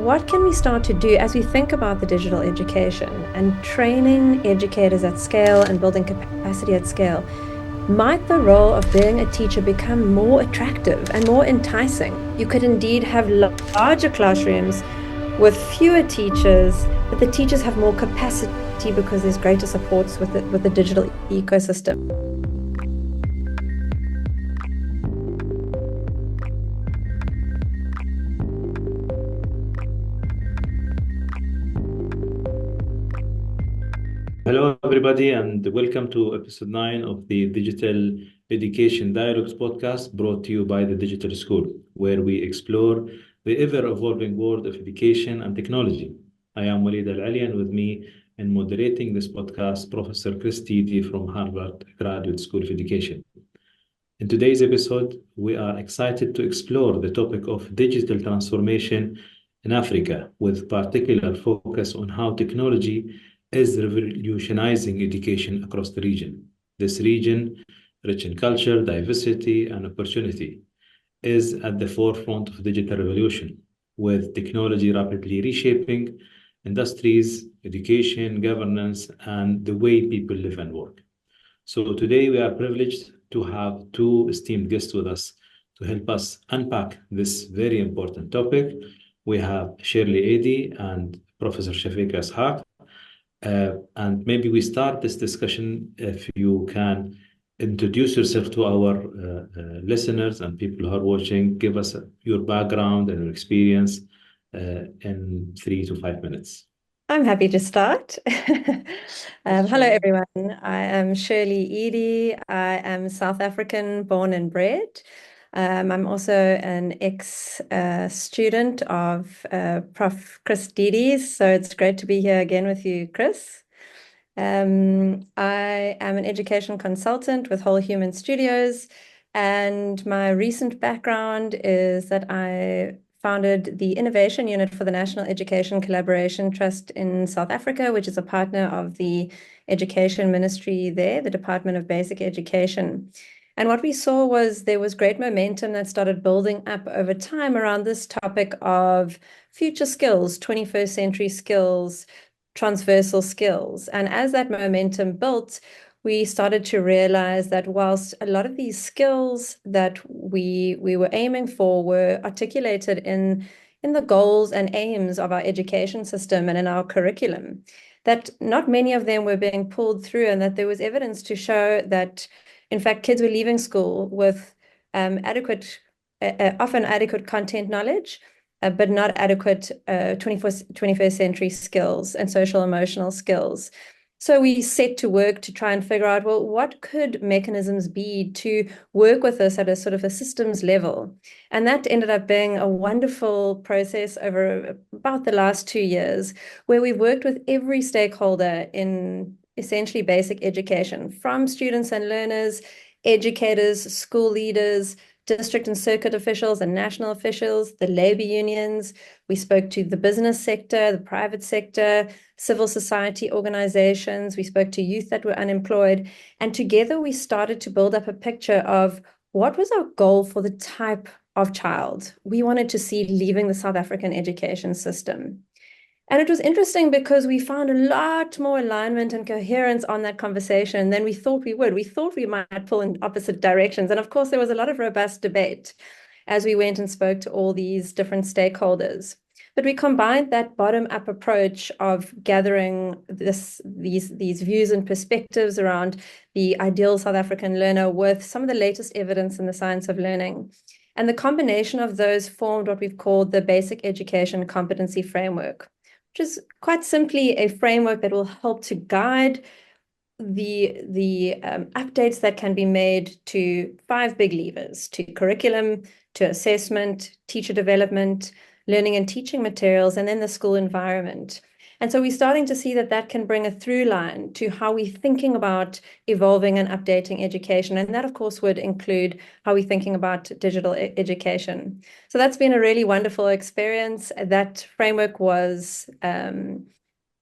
what can we start to do as we think about the digital education and training educators at scale and building capacity at scale? Might the role of being a teacher become more attractive and more enticing? You could indeed have larger classrooms with fewer teachers, but the teachers have more capacity because there's greater supports with the digital ecosystem. Hello, everybody, and welcome to Episode 9 of the Digital Education Dialogues podcast brought to you by the Digital School, where we explore the ever-evolving world of education and technology. I am Waleed Al Ali, and with me in moderating this podcast, Professor Dede from Harvard Graduate School of Education. In today's episode, we are excited to explore the topic of digital transformation in Africa, with particular focus on how technology is revolutionizing education across the region. This region, rich in culture, diversity, and opportunity, is at the forefront of digital revolution, with technology rapidly reshaping industries, education, governance, and the way people live and work. So today we are privileged to have two esteemed guests with us to help us unpack this very important topic. We have Shirley Eadie and Professor Shafika Isaacs. And maybe we start this discussion if you can introduce yourself to our listeners and people who are watching. Give us your background and your experience in 3 to 5 minutes. I'm happy to start. Hello, everyone. I am Shirley Eadie. I am South African born and bred. I'm also an ex-student of Prof. Dede, so it's great to be here again with you, Chris. I am an education consultant with Whole Human Studios, and my recent background is that I founded the Innovation Unit for the National Education Collaboration Trust in South Africa, which is a partner of the Education Ministry there, the Department of Basic Education. And what we saw was there was great momentum that started building up over time around this topic of future skills, 21st century skills, transversal skills. And as that momentum built, we started to realize that whilst a lot of these skills that we were aiming for were articulated in the goals and aims of our education system and in our curriculum, that not many of them were being pulled through, and that there was evidence to show that, in fact, kids were leaving school with often adequate content knowledge, but not adequate 21st century skills and social emotional skills. So we set to work to try and figure out, well, what could mechanisms be to work with us at a sort of a systems level? And that ended up being a wonderful process over about the last 2 years, where we've worked with every stakeholder in essentially basic education, from students and learners, educators, school leaders, district and circuit officials and national officials, the labor unions. We spoke to the business sector, the private sector, civil society organizations. We spoke to youth that were unemployed. And together we started to build up a picture of what was our goal for the type of child we wanted to see leaving the South African education system. And it was interesting because we found a lot more alignment and coherence on that conversation than we thought we would. We thought we might pull in opposite directions. And of course, there was a lot of robust debate as we went and spoke to all these different stakeholders. But we combined that bottom-up approach of gathering these views and perspectives around the ideal South African learner with some of the latest evidence in the science of learning. And the combination of those formed what we've called the Basic Education Competency Framework, which is quite simply a framework that will help to guide the updates that can be made to 5 big levers: to curriculum, to assessment, teacher development, learning and teaching materials, and then the school environment. And so we're starting to see that can bring a through line to how we're thinking about evolving and updating education. And that, of course, would include how we're thinking about digital education. So that's been a really wonderful experience. That framework was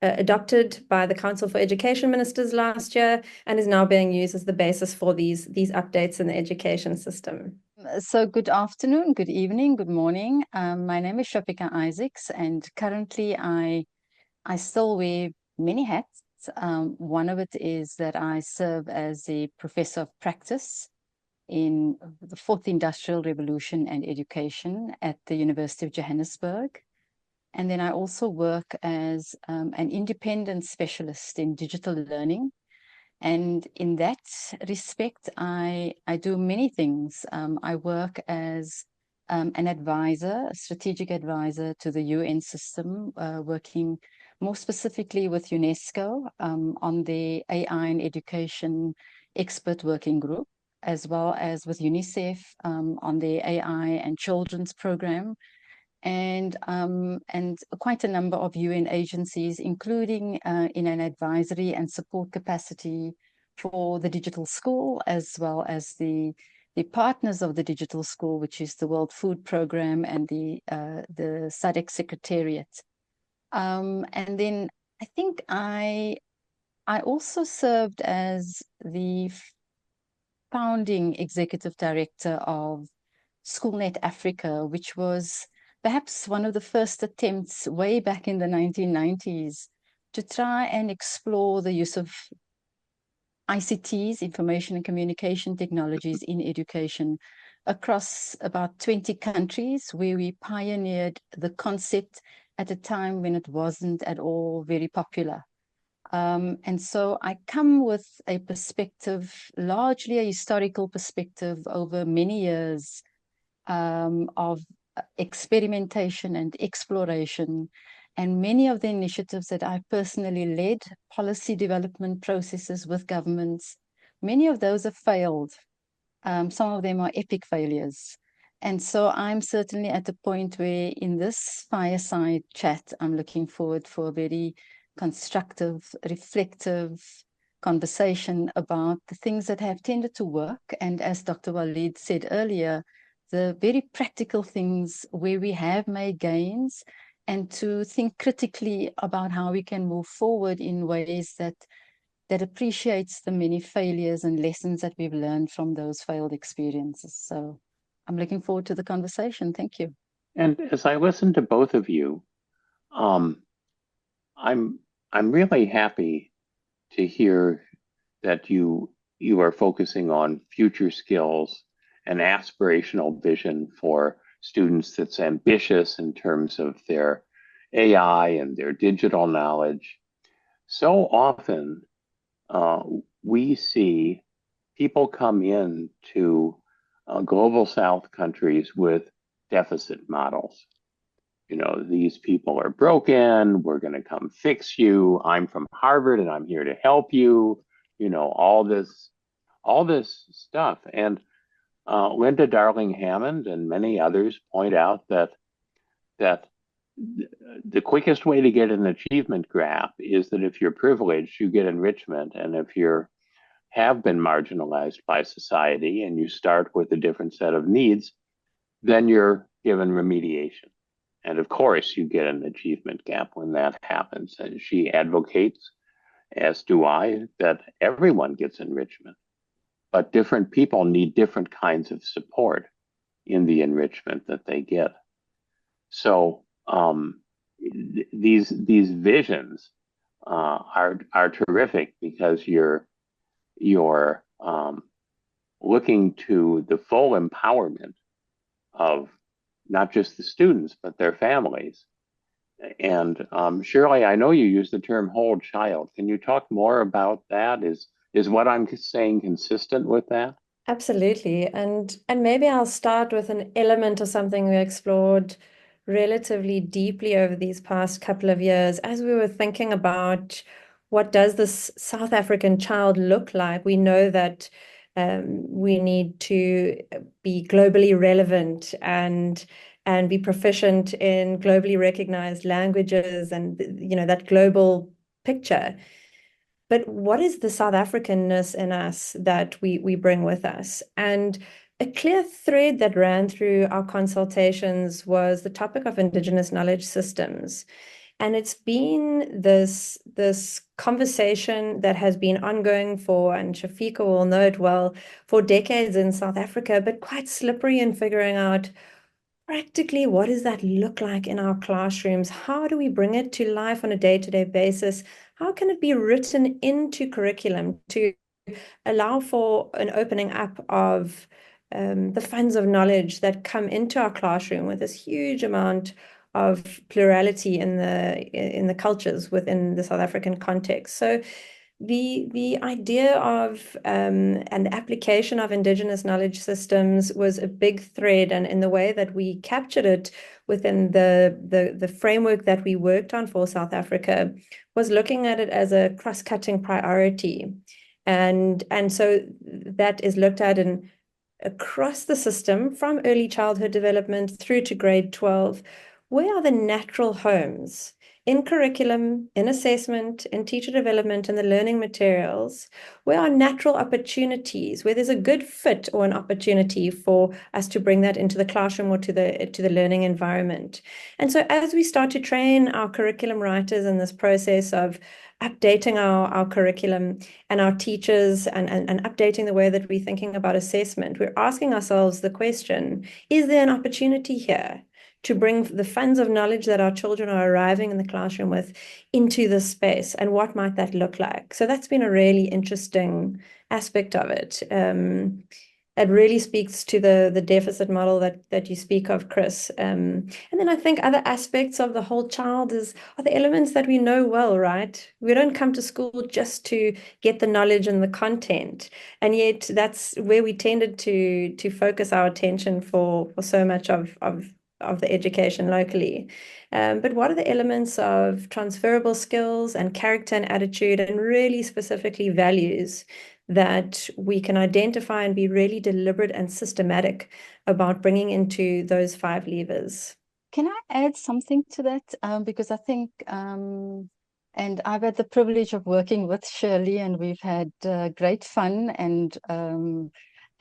adopted by the Council for Education Ministers last year and is now being used as the basis for these updates in the education system. So good afternoon, good evening, good morning. My name is Shafika Isaacs, and currently I still wear many hats. One of it is that I serve as a professor of practice in the fourth industrial revolution and education at the University of Johannesburg. And then I also work as an independent specialist in digital learning. And in that respect, I do many things. I work as an advisor, a strategic advisor to the UN system, working more specifically with UNESCO on the AI and education expert working group, as well as with UNICEF on the AI and children's program, and quite a number of UN agencies, including in an advisory and support capacity for the digital school, as well as the partners of the digital school, which is the World Food Program and the SADC Secretariat. And then I think I also served as the founding executive director of SchoolNet Africa, which was perhaps one of the first attempts way back in the 1990s to try and explore the use of ICTs, information and communication technologies in education across about 20 countries, where we pioneered the concept at a time when it wasn't at all very popular. And so I come with a perspective, largely a historical perspective over many years of experimentation and exploration. And many of the initiatives that I personally led, policy development processes with governments, many of those have failed. Some of them are epic failures. And so I'm certainly at the point where in this fireside chat, I'm looking forward for a very constructive, reflective conversation about the things that have tended to work. And as Dr. Waleed said earlier, the very practical things where we have made gains, and to think critically about how we can move forward in ways that appreciates the many failures and lessons that we've learned from those failed experiences. So I'm looking forward to the conversation. Thank you. And as I listen to both of you, um, I'm really happy to hear that you are focusing on future skills and aspirational vision for students that's ambitious in terms of their AI and their digital knowledge. So often we see people come in to global South countries with deficit models. You know, these people are broken. We're going to come fix you. I'm from Harvard and I'm here to help you. You know, all this stuff. And Linda Darling Hammond and many others point out that the quickest way to get an achievement graph is that if you're privileged, you get enrichment, and if you're have been marginalized by society and you start with a different set of needs, then you're given remediation. And of course, you get an achievement gap when that happens. And she advocates, as do I, that everyone gets enrichment. But different people need different kinds of support in the enrichment that they get. So these visions are terrific, because you're looking to the full empowerment of not just the students, but their families. And Shirley, I know you use the term whole child. Can you talk more about that? Is what I'm saying consistent with that? Absolutely. And maybe I'll start with an element of something we explored relatively deeply over these past couple of years as we were thinking about what does this South African child look like. We know that we need to be globally relevant and be proficient in globally recognized languages and that global picture. But what is the South Africanness in us that we bring with us? And a clear thread that ran through our consultations was the topic of Indigenous knowledge systems. And it's been this conversation that has been ongoing for, and Shafika will know it well, for decades in South Africa, but quite slippery in figuring out practically what does that look like in our classrooms? How do we bring it to life on a day-to-day basis? How can it be written into curriculum to allow for an opening up of the funds of knowledge that come into our classroom with this huge amount of plurality in the cultures within the South African context. So the idea of and the application of Indigenous knowledge systems was a big thread, and in the way that we captured it within the framework that we worked on for South Africa was looking at it as a cross-cutting priority. And so that is looked at in across the system from early childhood development through to grade 12. Where are the natural homes in curriculum, in assessment, in teacher development, in the learning materials? Where are natural opportunities, where there's a good fit or an opportunity for us to bring that into the classroom or to the learning environment? And so as we start to train our curriculum writers in this process of updating our curriculum and our teachers and updating the way that we're thinking about assessment, we're asking ourselves the question, is there an opportunity here to bring the funds of knowledge that our children are arriving in the classroom with into this space, and what might that look like? So that's been a really interesting aspect of it. It really speaks to the deficit model that you speak of, Chris. And then I think other aspects of the whole child are the elements that we know well, right? We don't come to school just to get the knowledge and the content, and yet that's where we tended to focus our attention for so much of the education locally. But what are the elements of transferable skills and character and attitude, and really specifically values, that we can identify and be really deliberate and systematic about bringing into those 5 levers? Can I add something to that? Because I think, and I've had the privilege of working with Shirley, and we've had great fun and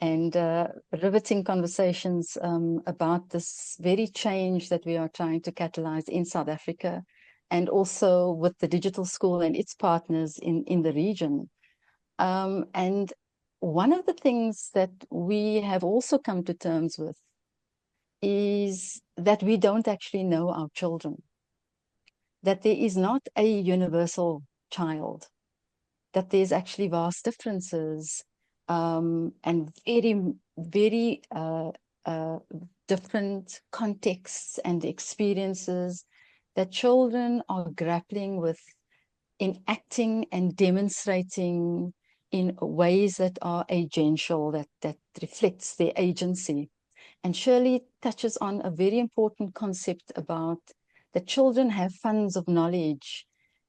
riveting conversations about this very change that we are trying to catalyze in South Africa, and also with the digital school and its partners in the region. And one of the things that we have also come to terms with is that we don't actually know our children, that there is not a universal child, that there's actually vast differences and very, very different contexts and experiences that children are grappling with, enacting and demonstrating in ways that are agential, that reflects their agency. And Shirley touches on a very important concept about that children have funds of knowledge.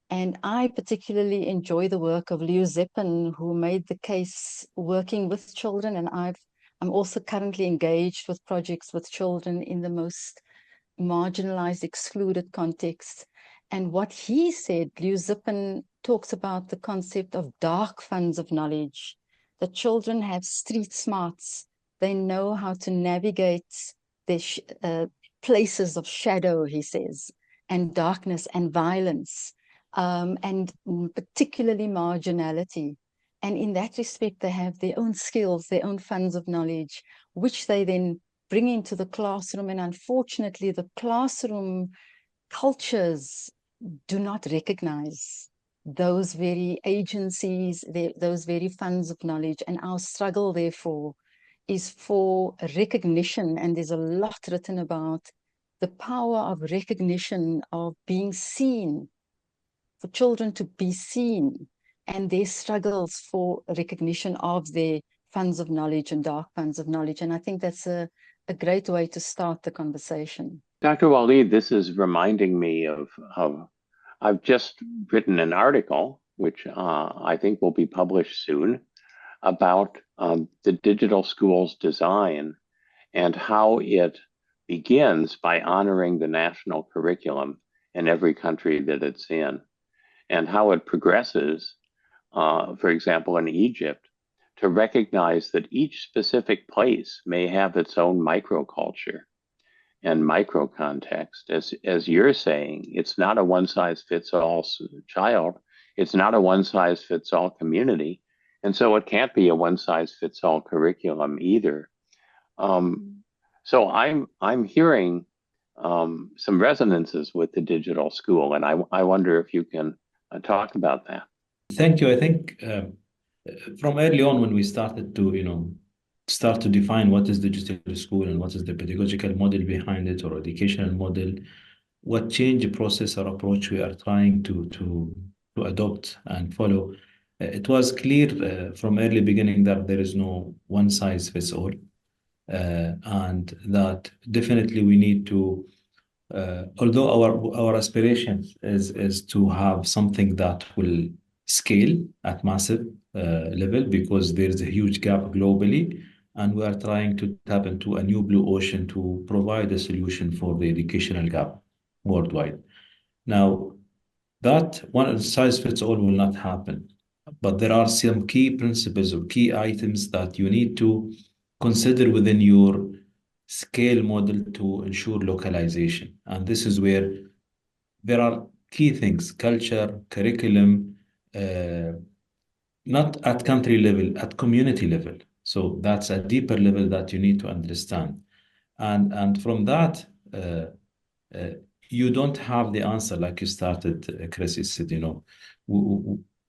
And I particularly enjoy the work of Leo Zeppen, who made the case working with children. And I'm also currently engaged with projects with children in the most marginalized, excluded contexts. And what he said, Leo Zeppen talks about the concept of dark funds of knowledge. The children have street smarts. They know how to navigate their places of shadow, he says, and darkness and violence, and particularly marginality. And in that respect, they have their own skills, their own funds of knowledge, which they then bring into the classroom. And unfortunately, the classroom cultures do not recognize those very agencies, those very funds of knowledge. And our struggle, therefore, is for recognition. And there's a lot written about the power of recognition, of being seen, for children to be seen, and their struggles for recognition of their funds of knowledge and dark funds of knowledge. And I think that's a great way to start the conversation. Dr. Waleed, this is reminding me of I've just written an article, which I think will be published soon, about the digital school's design and how it begins by honoring the national curriculum in every country that it's in, and how it progresses, for example, in Egypt, to recognize that each specific place may have its own microculture. and micro context. As you're saying, it's not a one size fits all child. It's not a one size fits all community. And so it can't be a one size fits all curriculum either. So I'm hearing some resonances with the digital school, and I wonder if you can talk about that. Thank you. I think from early on when we started to, start to define what is digital school and what is the pedagogical model behind it or educational model, what change process or approach we are trying to adopt and follow. It was clear from early beginning that there is no one size fits all, and that definitely we need to. Although our aspiration is to have something that will scale at massive level because there is a huge gap globally, and we are trying to tap into a new blue ocean to provide a solution for the educational gap worldwide. Now, that one size fits all will not happen, but there are some key principles or key items that you need to consider within your scale model to ensure localization. And this is where there are key things: culture, curriculum, uh, not at country level, at community level. So that's a deeper level that you need to understand. And from that, uh, you don't have the answer like you started, Chris. You said,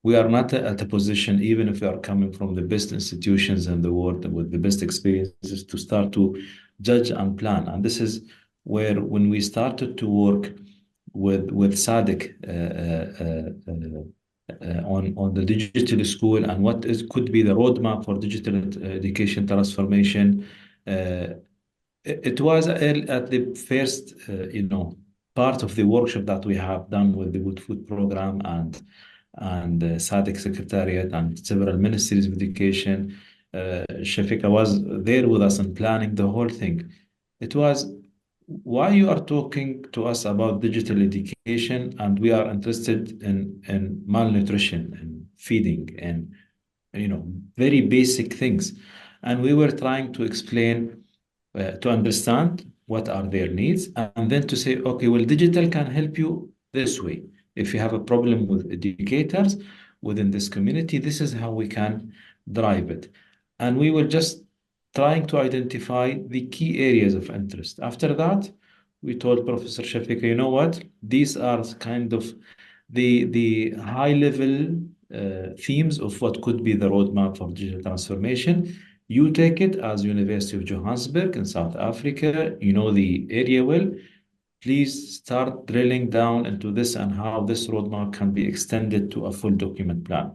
we are not at a position, even if we are coming from the best institutions in the world with the best experiences, to start to judge and plan. And this is where, when we started to work with SADC on the digital school and what could be the roadmap for digital education transformation. It was at the first, part of the workshop that we have done with the Good Food Program and SADC Secretariat and several ministries of education. Shafika was there with us and planning the whole thing. It was, why you are talking to us about digital education and we are interested in malnutrition and feeding and very basic things. And we were trying to explain, to understand what are their needs, and then to say, okay, well, digital can help you this way. If you have a problem with educators within this community, this is how we can drive it. And we were just trying to identify the key areas of interest. After that, we told Professor Shafika, you know what? These are kind of the high level themes of what could be the roadmap for digital transformation. You take it as University of Johannesburg in South Africa, you know the area well. Please start drilling down into this and how this roadmap can be extended to a full document plan.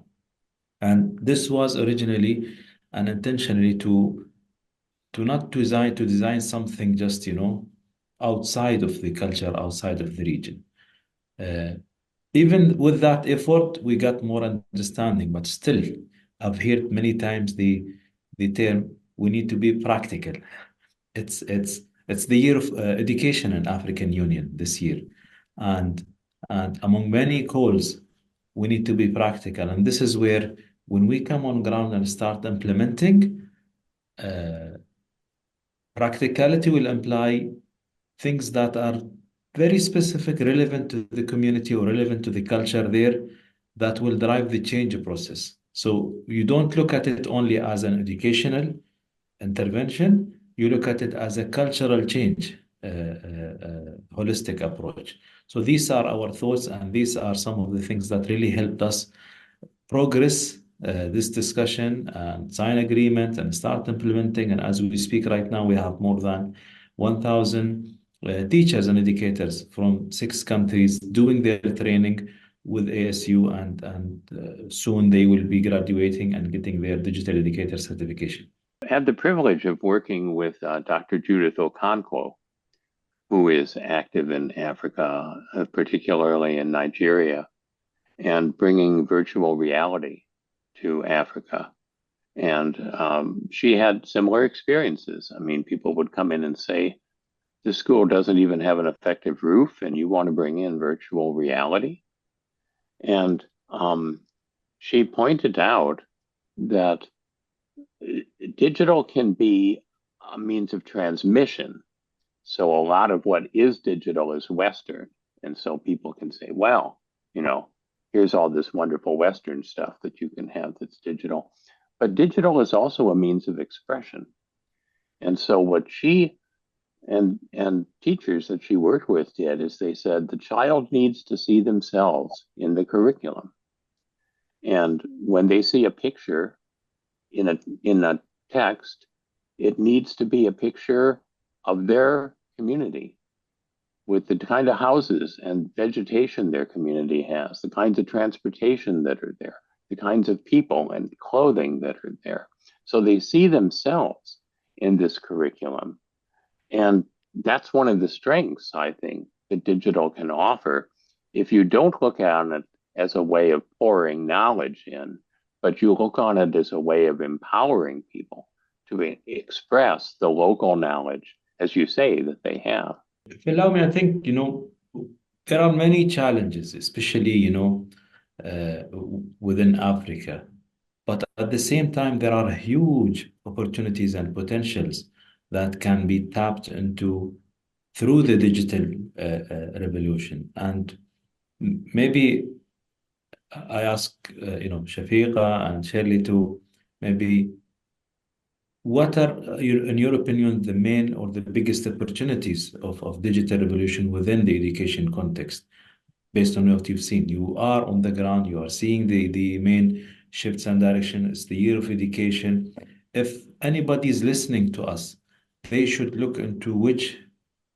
And this was originally and intentionally to not design something just, outside of the culture, outside of the region. Even with that effort, we got more understanding, but still, I've heard many times the term, we need to be practical. It's the year of education in African Union this year, and among many calls, we need to be practical, and this is where, when we come on ground and start implementing, practicality will imply things that are very specific, relevant to the community or relevant to the culture there, that will drive the change process. So you don't look at it only as an educational intervention, you look at it as a cultural change, holistic approach. So these are our thoughts, and these are some of the things that really helped us progress this discussion and sign agreement and start implementing. And as we speak right now, we have more than 1,000 teachers and educators from 6 countries doing their training with ASU, and soon they will be graduating and getting their digital educator certification. I had the privilege of working with Dr. Judith Okonkwo, who is active in Africa, particularly in Nigeria, and bringing virtual reality to Africa. And she had similar experiences. I mean, people would come in and say, the school doesn't even have an effective roof, and you want to bring in virtual reality? And she pointed out that digital can be a means of transmission, So a lot of what is digital is Western. And so people can say, well, here's all this wonderful Western stuff that you can have that's digital. But digital is also a means of expression. And so what she and teachers that she worked with did is they said the child needs to see themselves in the curriculum. And when they see a picture in a text, it needs to be a picture of their community with the kind of houses and vegetation their community has, the kinds of transportation that are there, the kinds of people and clothing that are there. So they see themselves in this curriculum. And that's one of the strengths, I think, that digital can offer. If you don't look at it as a way of pouring knowledge in, but you look on it as a way of empowering people to express the local knowledge, as you say, that they have. If you allow me, I think, there are many challenges, especially, within Africa. But at the same time, there are huge opportunities and potentials that can be tapped into through the digital revolution. And maybe I ask, Shafika and Shirley to maybe what are, in your opinion, the main or the biggest opportunities of digital revolution within the education context, based on what you've seen? You are on the ground, you are seeing the main shifts and direction. It's the year of education. If anybody is listening to us, they should look into which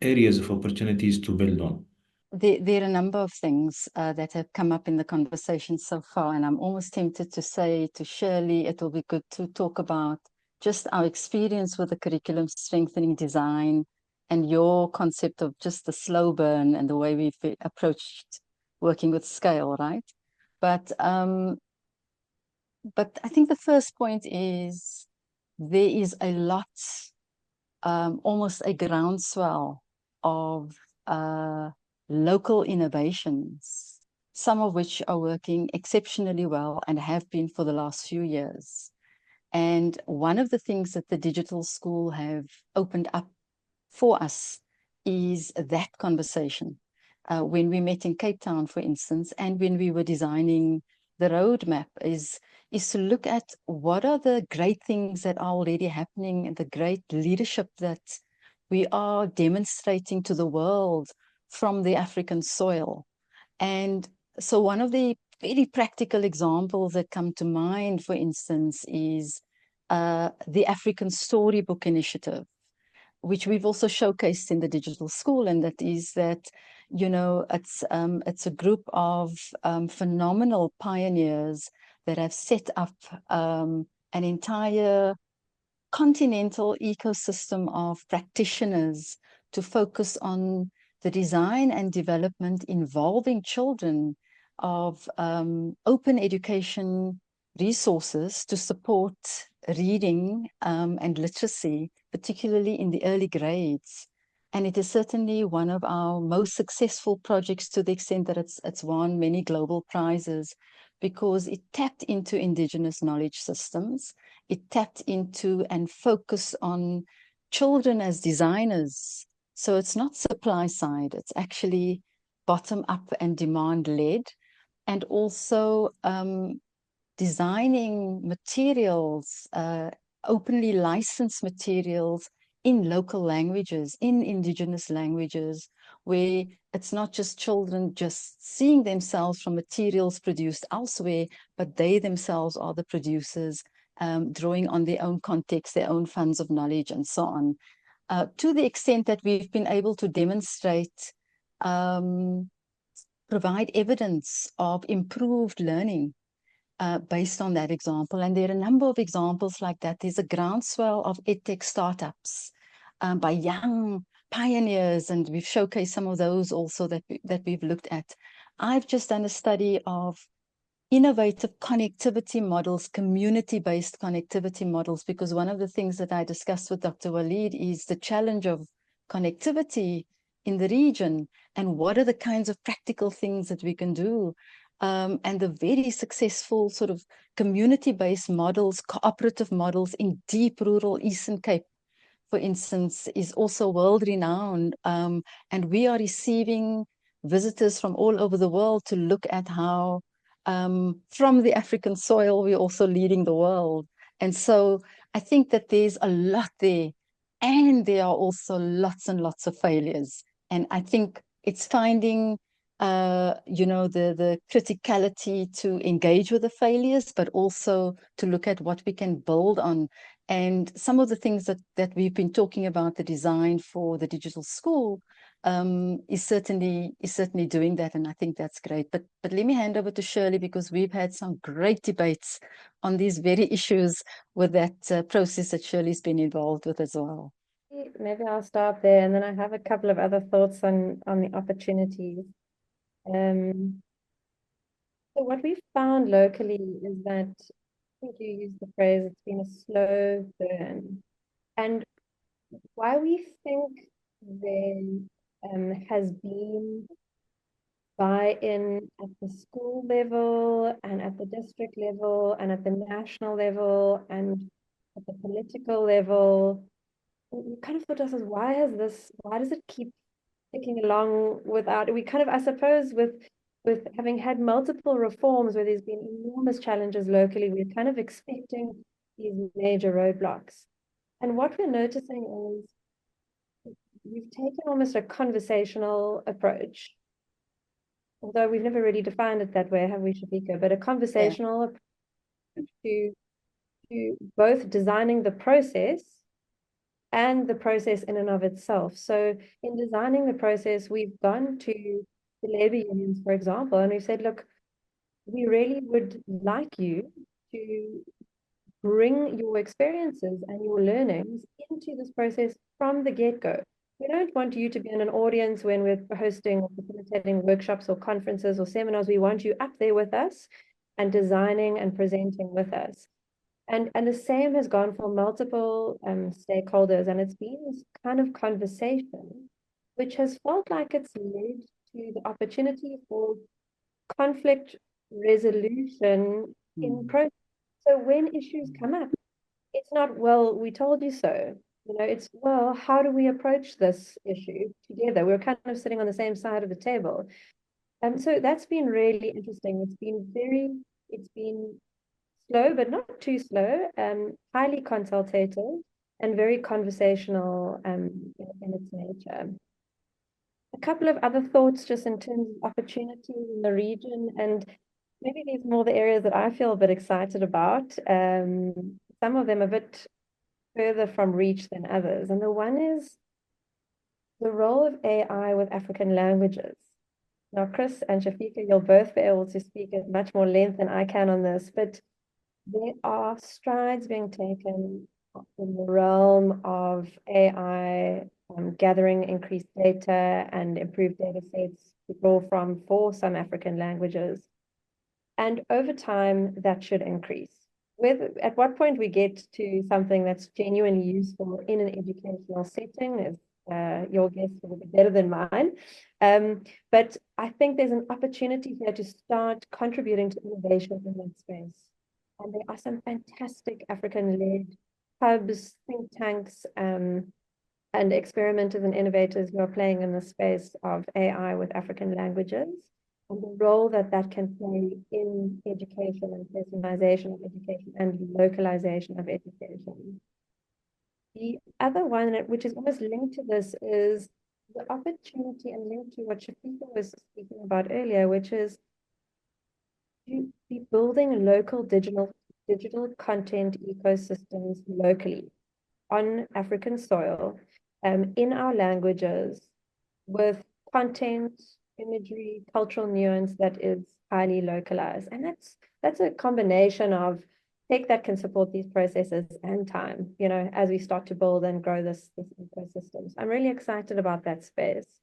areas of opportunities to build on. There are a number of things that have come up in the conversation so far, and I'm almost tempted to say to Shirley, it will be good to talk about just our experience with the curriculum strengthening design and your concept of just the slow burn and the way we've approached working with scale, right? But I think the first point is there is a lot, almost a groundswell of local innovations, some of which are working exceptionally well and have been for the last few years. And one of the things that the digital school have opened up for us is that conversation. When we met in Cape Town, for instance, and when we were designing the roadmap, is to look at what are the great things that are already happening and the great leadership that we are demonstrating to the world from the African soil. And so one of the very practical examples that come to mind, for instance, is the African Storybook Initiative, which we've also showcased in the digital school. And that is that, it's a group of phenomenal pioneers that have set up an entire continental ecosystem of practitioners to focus on the design and development involving children of open education resources to support reading and literacy, particularly in the early grades. And it is certainly one of our most successful projects, to the extent that it's won many global prizes, because it tapped into indigenous knowledge systems. It tapped into and focused on children as designers. So it's not supply side, it's actually bottom up and demand led. And also designing materials, openly licensed materials in local languages, in indigenous languages, where it's not just children just seeing themselves from materials produced elsewhere, but they themselves are the producers, drawing on their own context, their own funds of knowledge, and so on. To the extent that we've been able to demonstrate, provide evidence of improved learning based on that example. And there are a number of examples like that. There's a groundswell of edtech startups by young pioneers, and we've showcased some of those also that we've looked at. I've just done a study of innovative connectivity models, community-based connectivity models, because one of the things that I discussed with Dr. Waleed is the challenge of connectivity in the region, and what are the kinds of practical things that we can do. And the very successful sort of community-based models, cooperative models in deep rural Eastern Cape, for instance, is also world-renowned, and we are receiving visitors from all over the world to look at how, from the African soil, we're also leading the world. And so I think that there's a lot there, and there are also lots and lots of failures. And I think it's finding, the criticality to engage with the failures, but also to look at what we can build on. And some of the things that we've been talking about, the design for the digital school, is certainly doing that, and I think that's great. But let me hand over to Shirley, because we've had some great debates on these very issues with that process that Shirley's been involved with as well. Maybe I'll start there, and then I have a couple of other thoughts on the opportunities. So what we've found locally is that, I think you used the phrase, it's been a slow burn. And why we think there has been buy-in at the school level and at the district level and at the national level and at the political level, we kind of thought to ourselves, why does it keep ticking along without, we kind of, I suppose, with having had multiple reforms where there's been enormous challenges locally, we're kind of expecting these major roadblocks. And what we're noticing is we've taken almost a conversational approach, although we've never really defined it that way, have we, Shafika? But a conversational approach to both designing the process and the process in and of itself. So in designing the process, we've gone to the labor unions, for example, and we've said, look, we really would like you to bring your experiences and your learnings into this process from the get-go. We don't want you to be in an audience when we're hosting or facilitating workshops or conferences or seminars. We want you up there with us and designing and presenting with us. And the same has gone for multiple stakeholders, and it's been this kind of conversation which has felt like it's led to the opportunity for conflict resolution in process. So when issues come up, it's not, well, we told you so. It's, well, how do we approach this issue together? We're kind of sitting on the same side of the table. So that's been really interesting. It's been slow, but not too slow, highly consultative and very conversational in its nature. A couple of other thoughts just in terms of opportunities in the region, and maybe these are more the areas that I feel a bit excited about. Some of them a bit further from reach than others. And the one is the role of AI with African languages. Now, Chris and Shafika, you'll both be able to speak at much more length than I can on this, but there are strides being taken in the realm of AI gathering increased data and improved data sets to draw from for some African languages. And over time, that should increase. At what point we get to something that's genuinely useful in an educational setting is your guess will be better than mine. But I think there's an opportunity here to start contributing to innovation in that space. And there are some fantastic African-led hubs, think tanks, and experimenters and innovators who are playing in the space of AI with African languages, and the role that can play in education and personalization of education and localization of education. The other one, which is almost linked to this, is the opportunity and linked to what Shafika was speaking about earlier, which is to be building local digital content ecosystems locally on African soil, in our languages, with content, imagery, cultural nuance that is highly localized. And that's a combination of tech that can support these processes and time, as we start to build and grow this ecosystem. So I'm really excited about that space.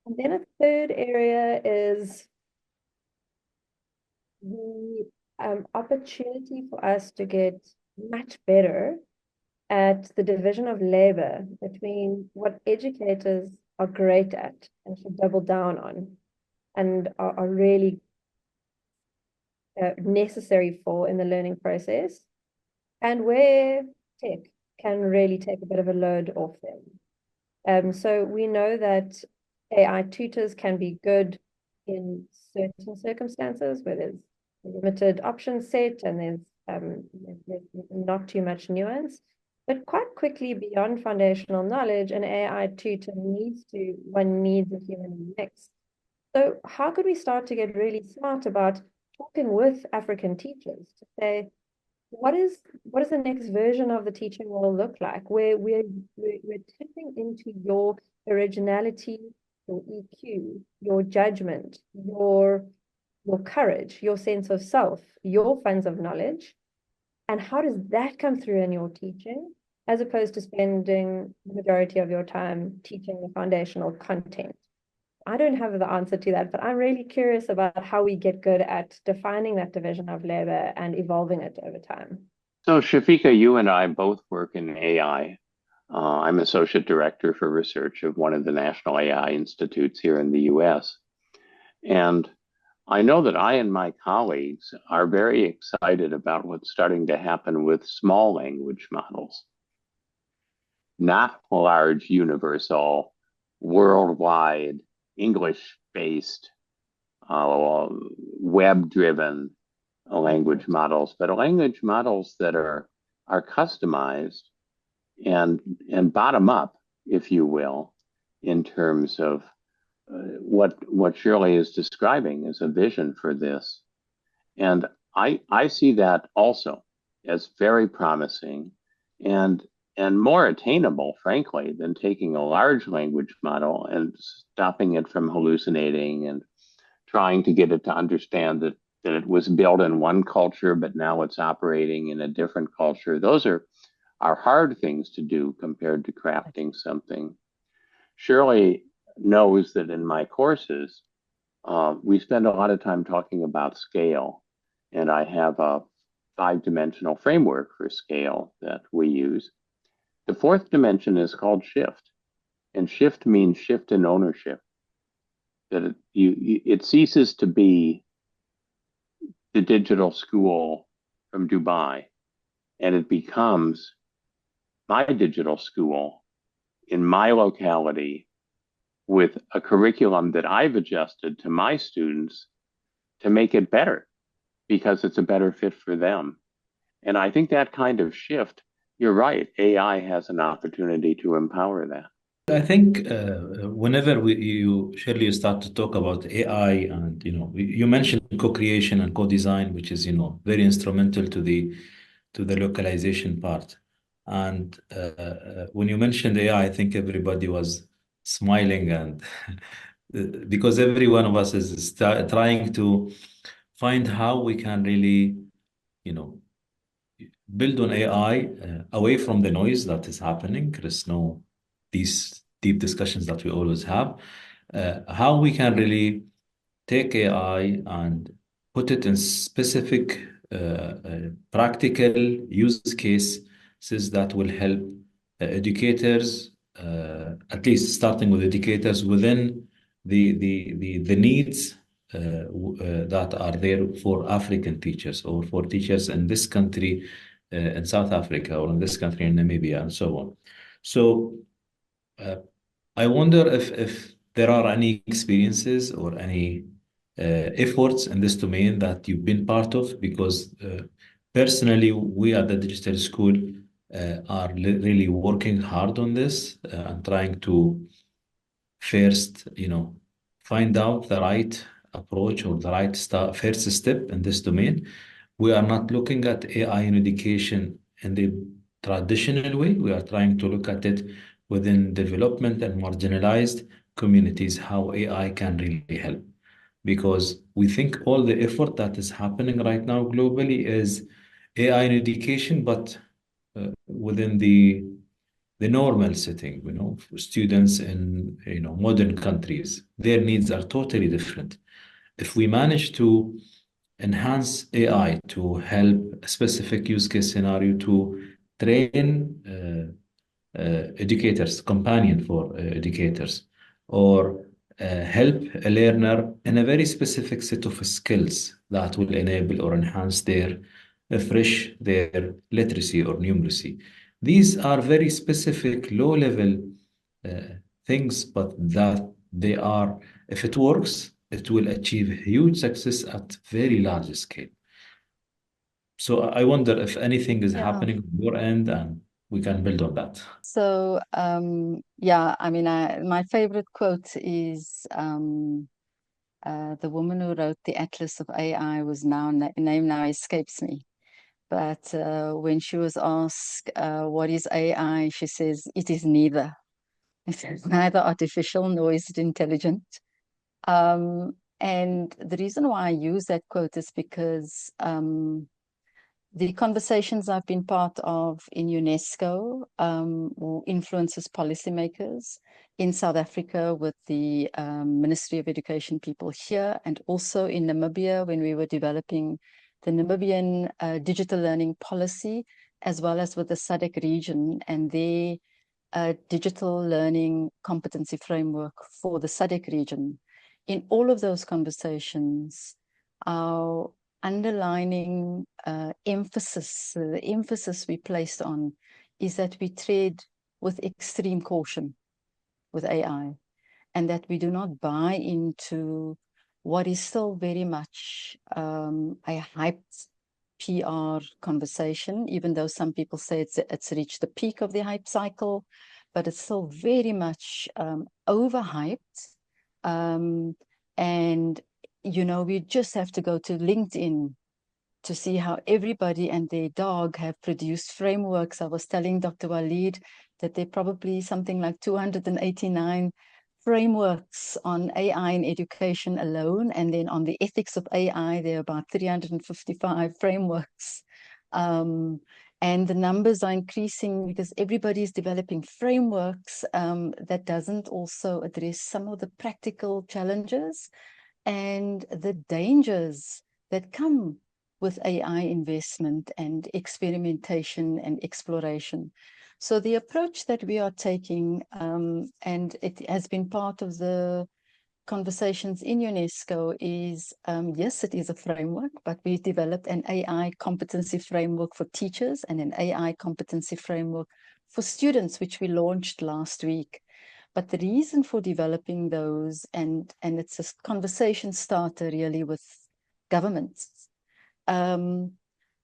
And then a third area is the opportunity for us to get much better at the division of labor between what educators are great at and should double down on and are really necessary for in the learning process, and where tech can really take a bit of a load off them. So we know that AI tutors can be good in certain circumstances where there's a limited option set and there's not too much nuance. But quite quickly, beyond foundational knowledge, an AI tutor needs a human mix. So how could we start to get really smart about talking with African teachers to say, what is the next version of the teaching role look like, where we're tapping into your originality, your EQ, your judgment, your courage, your sense of self, your funds of knowledge, and how does that come through in your teaching, as opposed to spending the majority of your time teaching the foundational content? I don't have the answer to that, but I'm really curious about how we get good at defining that division of labor and evolving it over time. So, Shafika, you and I both work in AI. I'm Associate Director for Research of one of the National AI Institutes here in the US. And I know that I and my colleagues are very excited about what's starting to happen with small language models, not large, universal, worldwide, English-based, web-driven language models, but language models that are customized and bottom up, if you will, in terms of what Shirley is describing as a vision for this. And I see that also as very promising and more attainable, frankly, than taking a large language model and stopping it from hallucinating and trying to get it to understand that it was built in one culture, but now it's operating in a different culture. Those are hard things to do compared to crafting something. Shirley knows that in my courses, we spend a lot of time talking about scale, and I have a 5-dimensional framework for scale that we use. The 4th dimension is called shift, and shift means shift in ownership. That it ceases to be the digital school from Dubai, and it becomes my digital school in my locality with a curriculum that I've adjusted to my students to make it better because it's a better fit for them. And I think that kind of shift, you're right, AI has an opportunity to empower that. I think whenever Shirley, you start to talk about AI, and you mentioned co-creation and co-design, which is very instrumental to the localization part. And when you mentioned AI, I think everybody was smiling, and because every one of us is trying to find how we can really build on AI away from the noise that is happening. There's no these deep discussions that we always have. How we can take AI and put it in specific practical use cases that will help educators, at least starting with educators within the needs that are there for African teachers or for teachers in this country, in South Africa, or in this country in Namibia, and so on. So I wonder if there are any experiences or any efforts in this domain that you've been part of, because personally, we at the digital school are really working hard on this and trying to first, find out the right approach or the right first step in this domain. We are not looking at AI in education in the traditional way. We are trying to look at it within development and marginalized communities, how AI can really help. Because we think all the effort that is happening right now globally is AI in education, but within the normal setting, for students in modern countries, their needs are totally different. If we manage to enhance AI to help a specific use case scenario to train educators, companion for educators, or help a learner in a very specific set of skills that will enable or enhance their refresh their literacy or numeracy. These are very specific, low-level things, but that they are, if it works, it will achieve huge success at very large scale. So I wonder if anything is happening on your end, and we can build on that. So, yeah, I mean, my favorite quote is the woman who wrote the Atlas of AI was name now escapes me. But when she was asked what is AI, she says, it is neither. It's neither artificial nor is it intelligent. And the reason why I use that quote is because the conversations I've been part of in UNESCO influences policymakers in South Africa with the Ministry of Education people here, and also in Namibia when we were developing the Namibian digital learning policy, as well as with the SADC region and their digital learning competency framework for the SADC region. In all of those conversations, our underlining emphasis, the emphasis we placed on is that we tread with extreme caution with AI, and that we do not buy into what is still very much a hyped PR conversation, even though some people say it's reached the peak of the hype cycle, but it's still very much overhyped. And you know, we just have to go to LinkedIn to see how everybody and their dog have produced frameworks. I was telling Dr. Waleed that there are probably something like 289 frameworks on AI in education alone. And then on the ethics of AI, there are about 355 frameworks. And the numbers are increasing because everybody is developing frameworks that doesn't also address some of the practical challenges and the dangers that come with AI investment and experimentation and exploration. So the approach that we are taking, and it has been part of the conversations in UNESCO, is, yes, it is a framework, but we developed an AI competency framework for teachers and an AI competency framework for students, which we launched last week. But the reason for developing those, and it's a conversation starter really with governments,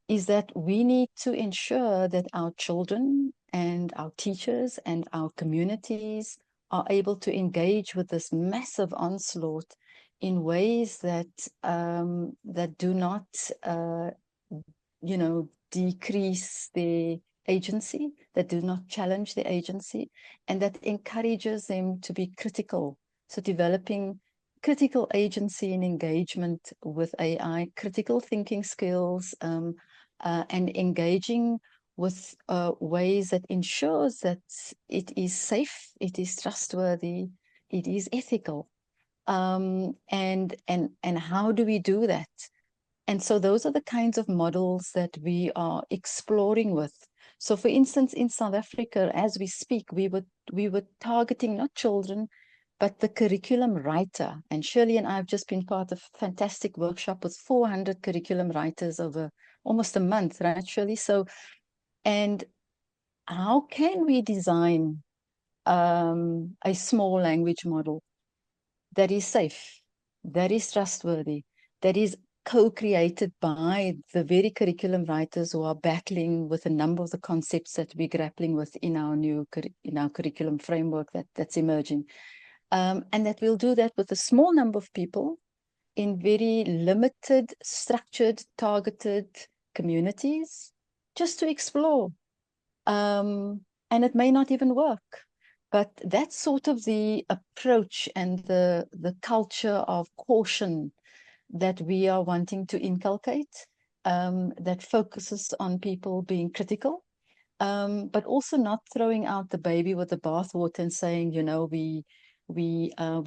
is that we need to ensure that our children and our teachers and our communities are able to engage with this massive onslaught in ways that that do not, you know, decrease their agency, that do not challenge their agency, and that encourages them to be critical. So developing critical agency and engagement with AI, critical thinking skills, and engaging with ways that ensures that it is safe, it is trustworthy, it is ethical. And how do we do that? And so those are the kinds of models that we are exploring with. So for instance, in South Africa, as we speak, we were targeting not children, but the curriculum writer. And Shirley and I have just been part of a fantastic workshop with 400 curriculum writers over almost a month, right, Shirley? So, and how can we design a small language model that is safe, that is trustworthy, that is co-created by the very curriculum writers who are battling with a number of the concepts that we're grappling with in our new curriculum framework that's emerging. And that we'll do that with a small number of people in very limited, structured, targeted communities, just to explore. And it may not even work, but that's sort of the approach and the culture of caution that we are wanting to inculcate, that focuses on people being critical, but also not throwing out the baby with the bathwater and saying, you know, we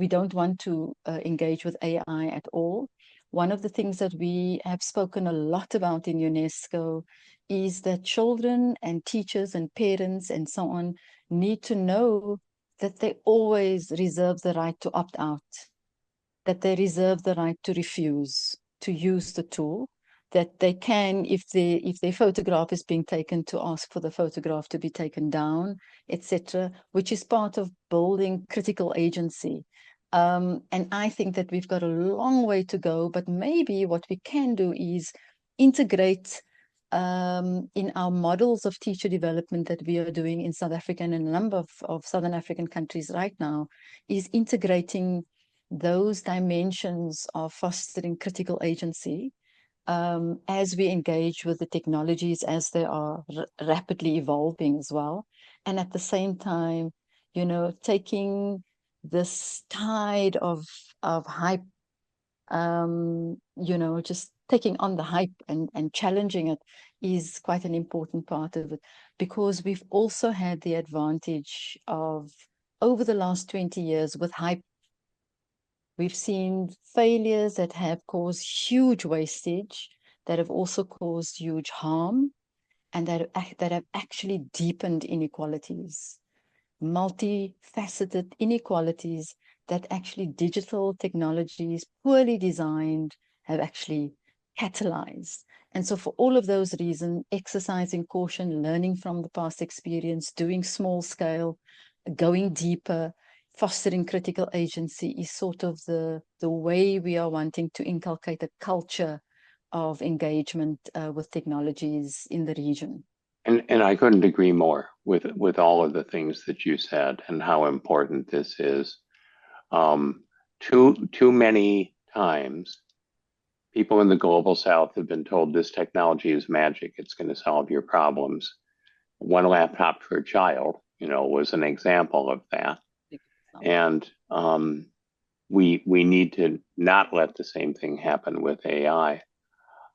don't want to engage with AI at all. One of the things that we have spoken a lot about in UNESCO is that children and teachers and parents and so on need to know that they always reserve the right to opt out, that they reserve the right to refuse to use the tool, that they can, if their photograph is being taken, to ask for the photograph to be taken down, etc., which is part of building critical agency. And I think that we've got a long way to go, but maybe what we can do is integrate in our models of teacher development that we are doing in South Africa and in a number of Southern African countries right now, is integrating those dimensions of fostering critical agency as we engage with the technologies as they are rapidly evolving as well. And at the same time, taking this tide of hype, just taking on the hype and challenging it is quite an important part of it, because we've also had the advantage of, over the last 20 years with hype, we've seen failures that have caused huge wastage, that have also caused huge harm, and that have actually deepened inequalities, multifaceted inequalities that actually digital technologies, poorly designed, have actually catalyzed. And so for all of those reasons, exercising caution, learning from the past experience, doing small scale, going deeper, fostering critical agency is sort of the way we are wanting to inculcate a culture of engagement with technologies in the region. And I couldn't agree more with all of the things that you said and how important this is. Too many times, people in the global South have been told this technology is magic. It's going to solve your problems. One laptop for a child, was an example of that. And we need to not let the same thing happen with AI.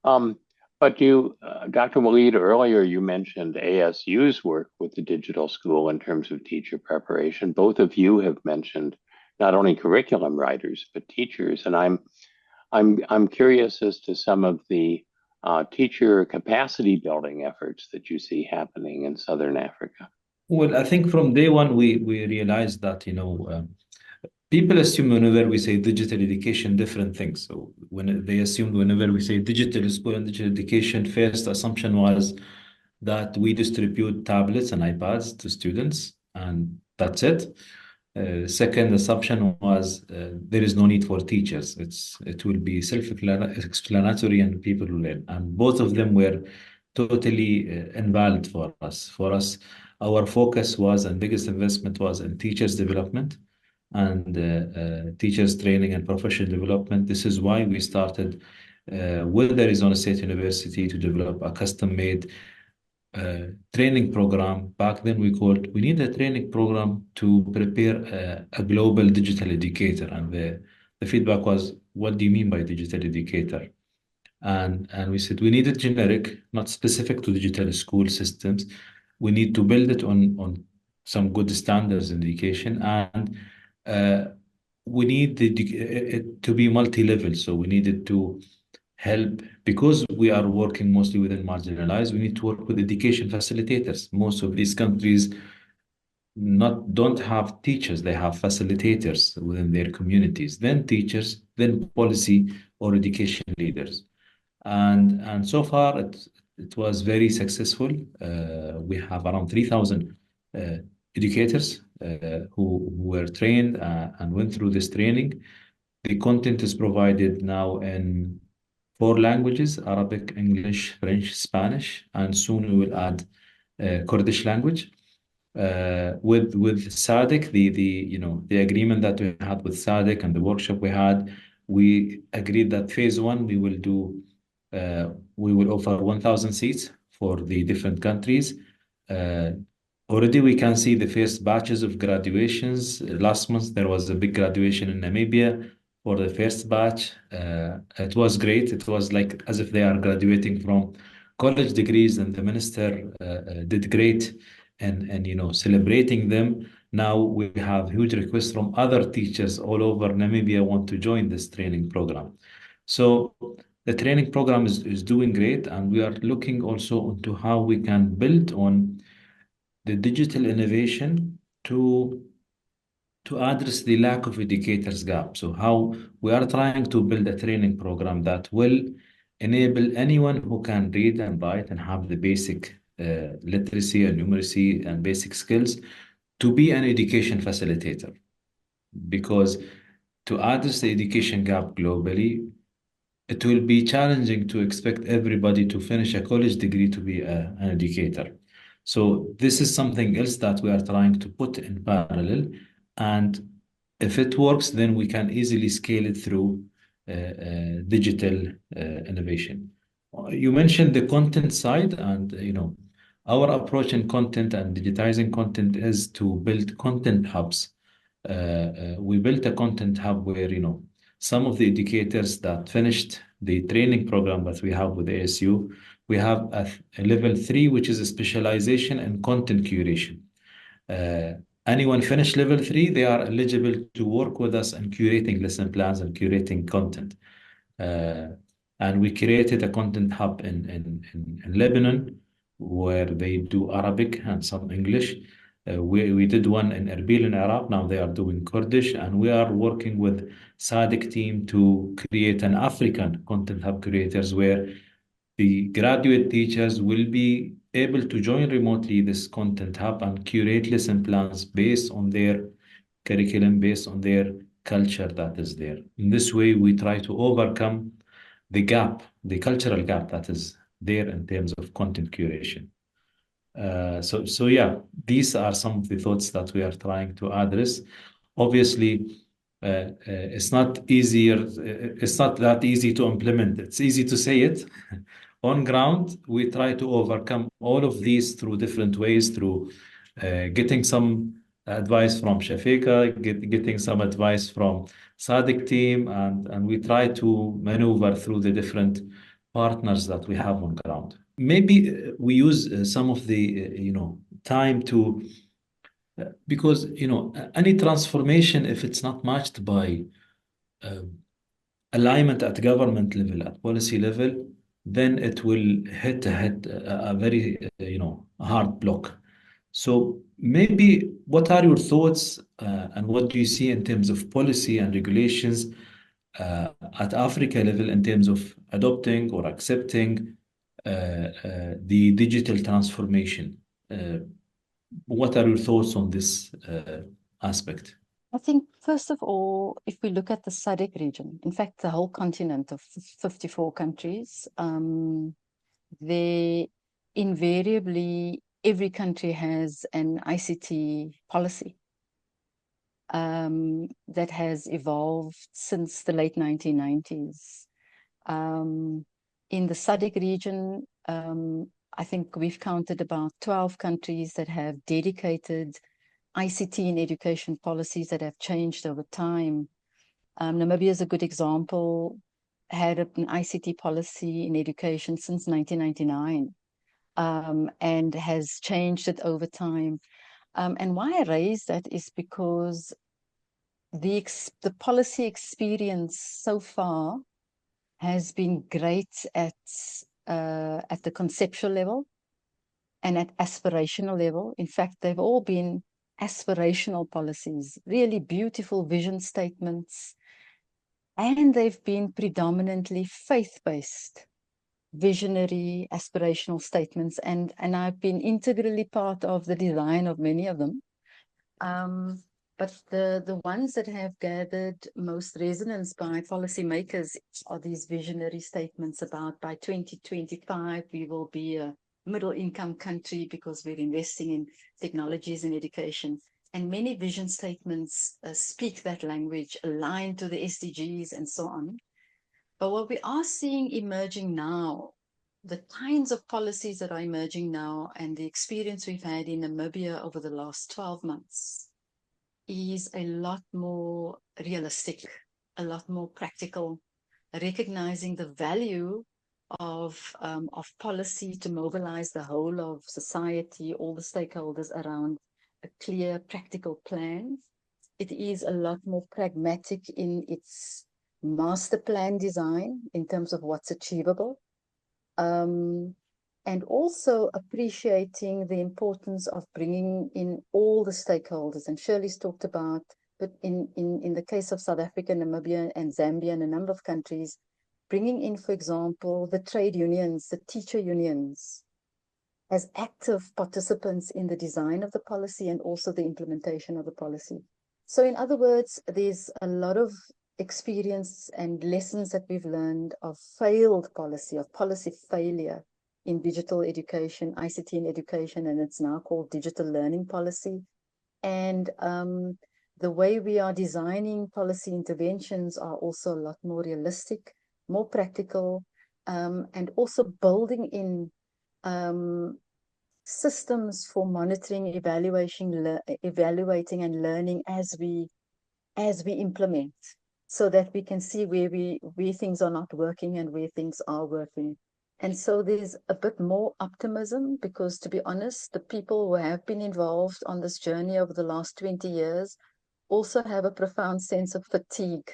But Dr. Waleed, earlier you mentioned ASU's work with the digital school in terms of teacher preparation. Both of you have mentioned not only curriculum writers but teachers, and I'm curious as to some of the teacher capacity building efforts that you see happening in Southern Africa. Well, I think from day one we realized that people assume whenever we say digital education, different things. So when they assumed whenever we say digital school and digital education, first assumption was that we distribute tablets and iPads to students, and that's it. Second assumption was there is no need for teachers. It will be self-explanatory and people will learn. And both of them were totally invalid for us. For us, our focus was and biggest investment was in teachers development and teachers training and professional development. This is why we started with Arizona State University to develop a custom-made training program. Back then we need a training program to prepare a global digital educator. And the feedback was, what do you mean by digital educator? And we said we need it generic, not specific to digital school systems. We need to build it on some good standards in education, and we need it to be multi-level. So we needed to help, because we are working mostly within marginalized, we need to work with education facilitators. Most of these countries don't have teachers, they have facilitators within their communities, then teachers, then policy or education leaders. And so far it was very successful. We have around 3,000 educators who were trained and went through this training. The content is provided now in 4 languages: Arabic, English, French, Spanish, and soon we will add Kurdish language. With SADC, the agreement that we had with SADC and the workshop we agreed that phase 1 we will offer 1,000 seats for the different countries. Already we can see the first batches of graduations. Last month there was a big graduation in Namibia for the first batch. It was great. It was like as if they are graduating from college degrees, and the minister did great and celebrating them. Now we have huge requests from other teachers all over Namibia want to join this training program. So the training program is doing great, and we are looking also into how we can build on the digital innovation to address the lack of educators gap. So how we are trying to build a training program that will enable anyone who can read and write and have the basic literacy and numeracy and basic skills to be an education facilitator. Because to address the education gap globally, it will be challenging to expect everybody to finish a college degree to be an educator. So this is something else that we are trying to put in parallel. And if it works, then we can easily scale it through digital innovation. You mentioned the content side, and our approach in content and digitizing content is to build content hubs. We built a content hub where some of the educators that finished the training program that we have with ASU, we have a level 3, which is a specialization in content curation. Anyone finish level 3, they are eligible to work with us in curating lesson plans and curating content. And we created a content hub in Lebanon where they do Arabic and some English. We did one in Erbil in Iraq. Now they are doing Kurdish, and we are working with SADC team to create an African content hub creators where the graduate teachers will be able to join remotely this content hub and curate lesson plans based on their curriculum, based on their culture that is there. In this way, we try to overcome the gap, the cultural gap that is there in terms of content curation. So yeah, these are some of the thoughts that we are trying to address. Obviously, it's not easier. It's not that easy to implement. It's easy to say it. On ground, we try to overcome all of these through different ways, through getting some advice from Shafika, getting some advice from SADC team, and we try to maneuver through the different partners that we have on ground. Maybe we use some of the time to because any transformation, if it's not matched by alignment at government level, at policy level, then it will hit a very hard block. So maybe what are your thoughts and what do you see in terms of policy and regulations at Africa level in terms of adopting or accepting the digital transformation? What are your thoughts on this aspect? I think, first of all, if we look at the SADC region, in fact, the whole continent of 54 countries, they invariably, every country has an ICT policy that has evolved since the late 1990s. In the SADC region, I think we've counted about 12 countries that have dedicated ICT in education policies that have changed over time. Namibia is a good example, had an ICT policy in education since 1999 and has changed it over time. And why I raise that is because the policy experience so far has been great at the conceptual level and at aspirational level. In fact, they've all been aspirational policies, really beautiful vision statements, and they've been predominantly faith-based, visionary, aspirational statements, and I've been integrally part of the design of many of them. But the ones that have gathered most resonance by policymakers are these visionary statements about by 2025 we will be a middle income country because we're investing in technologies and education. And many vision statements speak that language, aligned to the SDGs and so on. But what we are seeing emerging now, the kinds of policies that are emerging now and the experience we've had in Namibia over the last 12 months is a lot more realistic, a lot more practical, recognizing the value of policy to mobilize the whole of society, all the stakeholders around a clear, practical plan. It is a lot more pragmatic in its master plan design in terms of what's achievable. And also appreciating the importance of bringing in all the stakeholders. And Shirley's talked about, but in the case of South Africa, Namibia, and Zambia, and a number of countries, bringing in, for example, the trade unions, the teacher unions, as active participants in the design of the policy and also the implementation of the policy. So in other words, there's a lot of experience and lessons that we've learned of failed policy, of policy failure in digital education, ICT in education, and it's now called digital learning policy. And the way we are designing policy interventions are also a lot more realistic, more practical, and also building in systems for monitoring, evaluating and learning as we implement, so that we can see where things are not working and where things are working. And so there's a bit more optimism, because to be honest, the people who have been involved on this journey over the last 20 years also have a profound sense of fatigue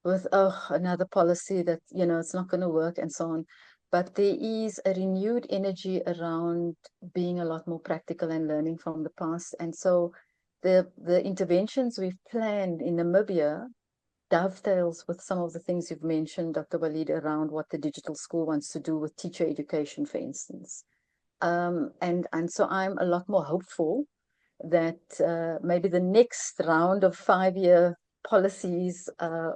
with, oh, another policy that, it's not going to work and so on. But there is a renewed energy around being a lot more practical and learning from the past. And so the interventions we've planned in Namibia dovetails with some of the things you've mentioned, Dr. Waleed, around what the digital school wants to do with teacher education, for instance. And so I'm a lot more hopeful that maybe the next round of 5-year policies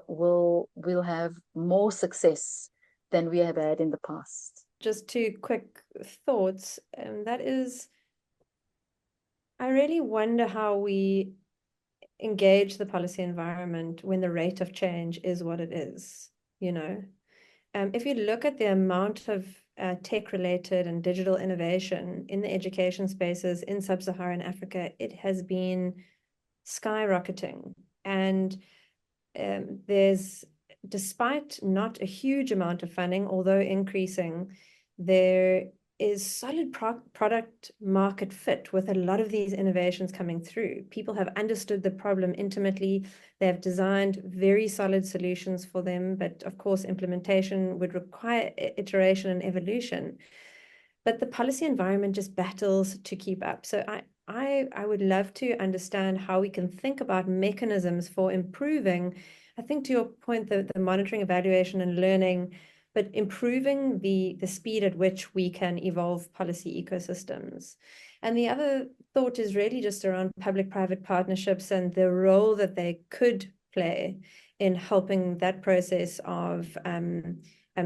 will have more success than we have had in the past. Just 2 quick thoughts. That is, I really wonder how we engage the policy environment when the rate of change is what it is, If you look at the amount of tech-related and digital innovation in the education spaces in sub-Saharan Africa, it has been skyrocketing. And there's, despite not a huge amount of funding, although increasing, there is solid product market fit with a lot of these innovations coming through. People have understood the problem intimately. They have designed very solid solutions for them, but of course, implementation would require iteration and evolution. But the policy environment just battles to keep up. So I would love to understand how we can think about mechanisms for improving, I think to your point, the monitoring, evaluation, and learning, but improving the speed at which we can evolve policy ecosystems. And the other thought is really just around public-private partnerships and the role that they could play in helping that process of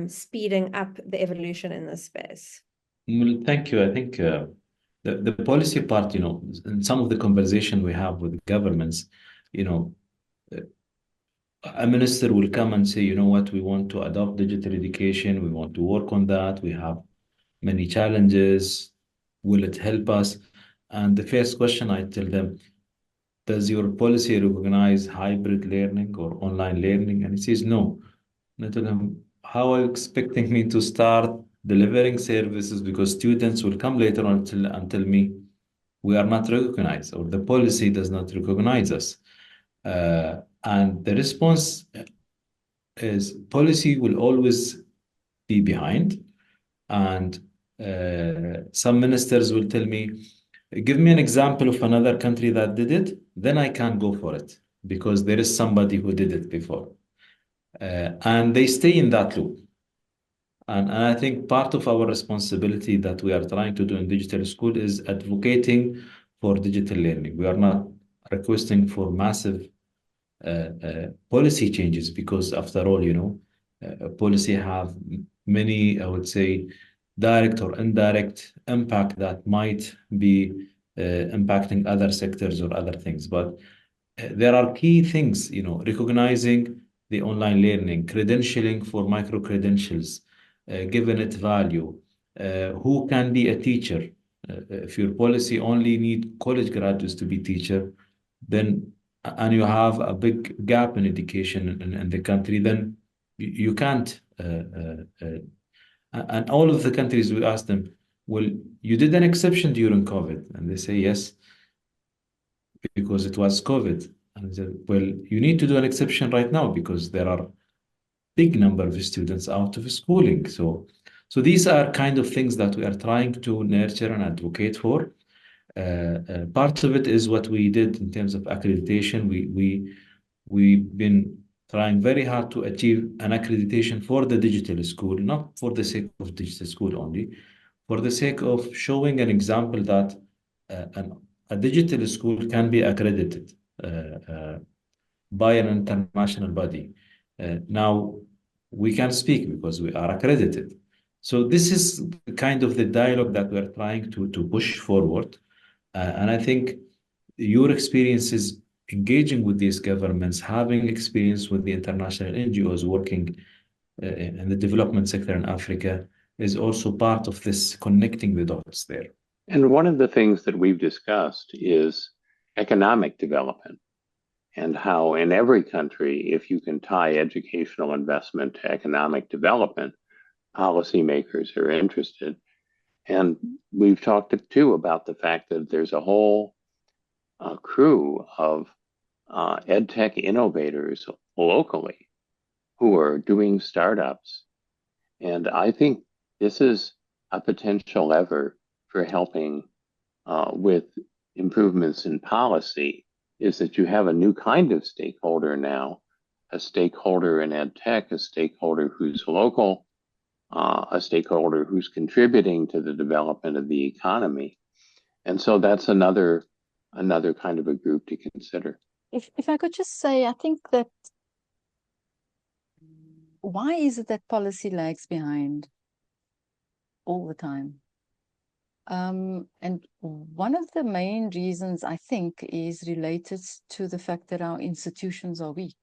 speeding up the evolution in this space. Well, thank you. I think the policy part, in some of the conversation we have with governments, a minister will come and say, what, we want to adopt digital education, we want to work on that, we have many challenges, will it help us? And the first question I tell them, does your policy recognize hybrid learning or online learning? And he says no. And I tell him, how are you expecting me to start delivering services, because students will come later on and tell me we are not recognized, or the policy does not recognize us. And the response is policy will always be behind. And some ministers will tell me, give me an example of another country that did it, then I can go for it, because there is somebody who did it before. And they stay in that loop. And I think part of our responsibility that we are trying to do in digital school is advocating for digital learning. We are not requesting for massive policy changes, because after all, policy have many, I would say, direct or indirect impact that might be impacting other sectors or other things. But there are key things, recognizing the online learning, credentialing for micro-credentials, giving it value, who can be a teacher. If your policy only need college graduates to be teacher, then, and you have a big gap in education in the country, then you can't. And all of the countries, we ask them, well, you did an exception during COVID. And they say, yes, because it was COVID. And I said, well, you need to do an exception right now, because there are big number of students out of schooling. So these are kind of things that we are trying to nurture and advocate for. Part of it is what we did in terms of accreditation. We've been trying very hard to achieve an accreditation for the digital school, not for the sake of digital school only, for the sake of showing an example that a digital school can be accredited by an international body. Now we can speak because we are accredited. So this is kind of the dialogue that we're trying to push forward. And I think your experiences engaging with these governments, having experience with the international NGOs working in the development sector in Africa is also part of this connecting the dots there. And one of the things that we've discussed is economic development and how in every country, if you can tie educational investment to economic development, policymakers are interested. And we've talked too about the fact that there's a whole crew of edtech innovators locally who are doing startups. And I think this is a potential lever for helping with improvements in policy, is that you have a new kind of stakeholder now, a stakeholder in edtech, a stakeholder who's local, a stakeholder who's contributing to the development of the economy. And so that's another kind of a group to consider. If I could just say, I think that why is it that policy lags behind all the time? And one of the main reasons, I think, is related to the fact that our institutions are weak.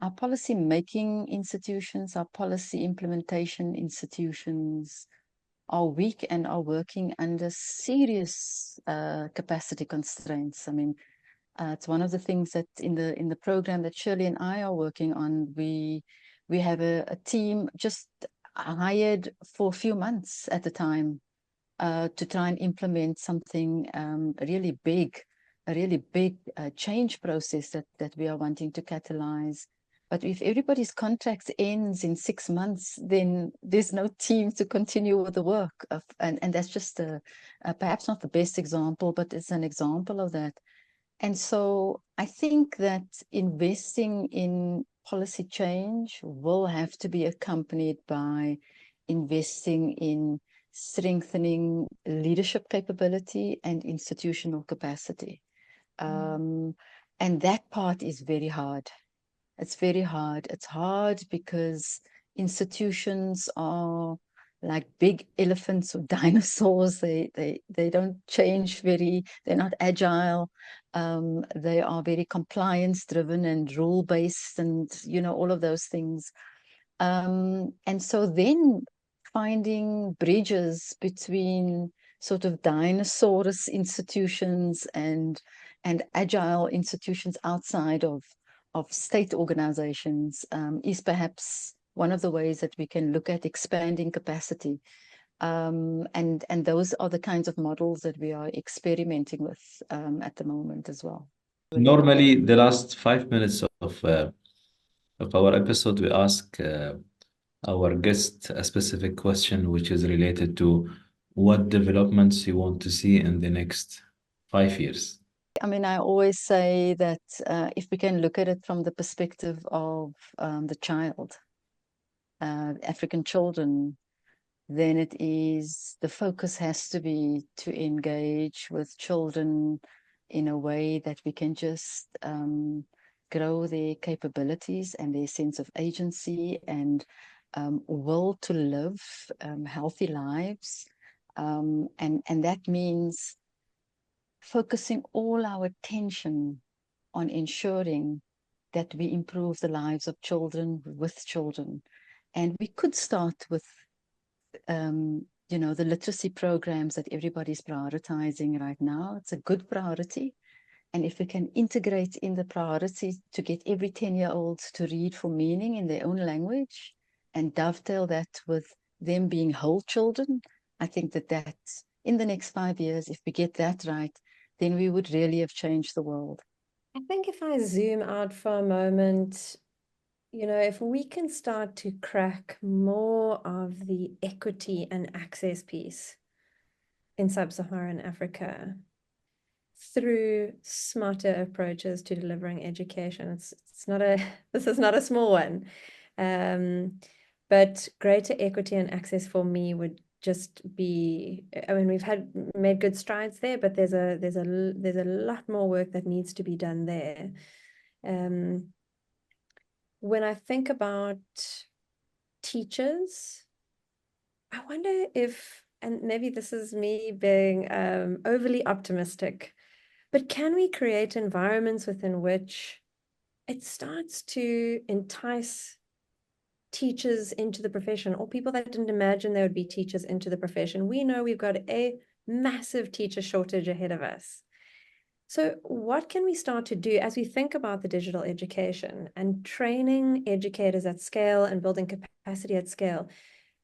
Our policy making institutions, our policy implementation institutions are weak and are working under serious capacity constraints. I mean, it's one of the things that in the program that Shirley and I are working on, we have a team just hired for a few months at a time to try and implement something really big, a really big change process that we are wanting to catalyze. But if everybody's contract ends in 6 months, then there's no team to continue with the work. And that's just perhaps not the best example, but it's an example of that. And so I think that investing in policy change will have to be accompanied by investing in strengthening leadership capability and institutional capacity. And that part is very hard. It's very hard. It's hard because institutions are like big elephants or dinosaurs. They don't change they're not agile. They are very compliance driven and rule based and, all of those things. And so then finding bridges between sort of dinosaurus institutions and agile institutions outside of state organizations is perhaps one of the ways that we can look at expanding capacity. And those are the kinds of models that we are experimenting with at the moment as well. Normally, the last 5 minutes of our episode, we ask our guest a specific question, which is related to what developments you want to see in the next 5 years. I mean, I always say that if we can look at it from the perspective of the child, African children, then the focus has to be to engage with children in a way that we can just grow their capabilities and their sense of agency and will to live healthy lives. And that means focusing all our attention on ensuring that we improve the lives of children with children. And we could start with, the literacy programs that everybody's prioritizing right now. It's a good priority. And if we can integrate in the priority to get every 10-year-old to read for meaning in their own language and dovetail that with them being whole children, I think that in the next 5 years, if we get that right, then we would really have changed the world. I think if I zoom out for a moment, if we can start to crack more of the equity and access piece in sub-Saharan Africa, through smarter approaches to delivering education. It's not a this is not a small one, but greater equity and access for me would just be. I mean, we've made good strides there, but there's a lot more work that needs to be done there. When I think about teachers, I wonder if, and maybe this is me being overly optimistic, but can we create environments within which it starts to entice teachers into the profession, or people that didn't imagine there would be teachers into the profession? We know we've got a massive teacher shortage ahead of us. So what can we start to do as we think about the digital education and training educators at scale and building capacity at scale?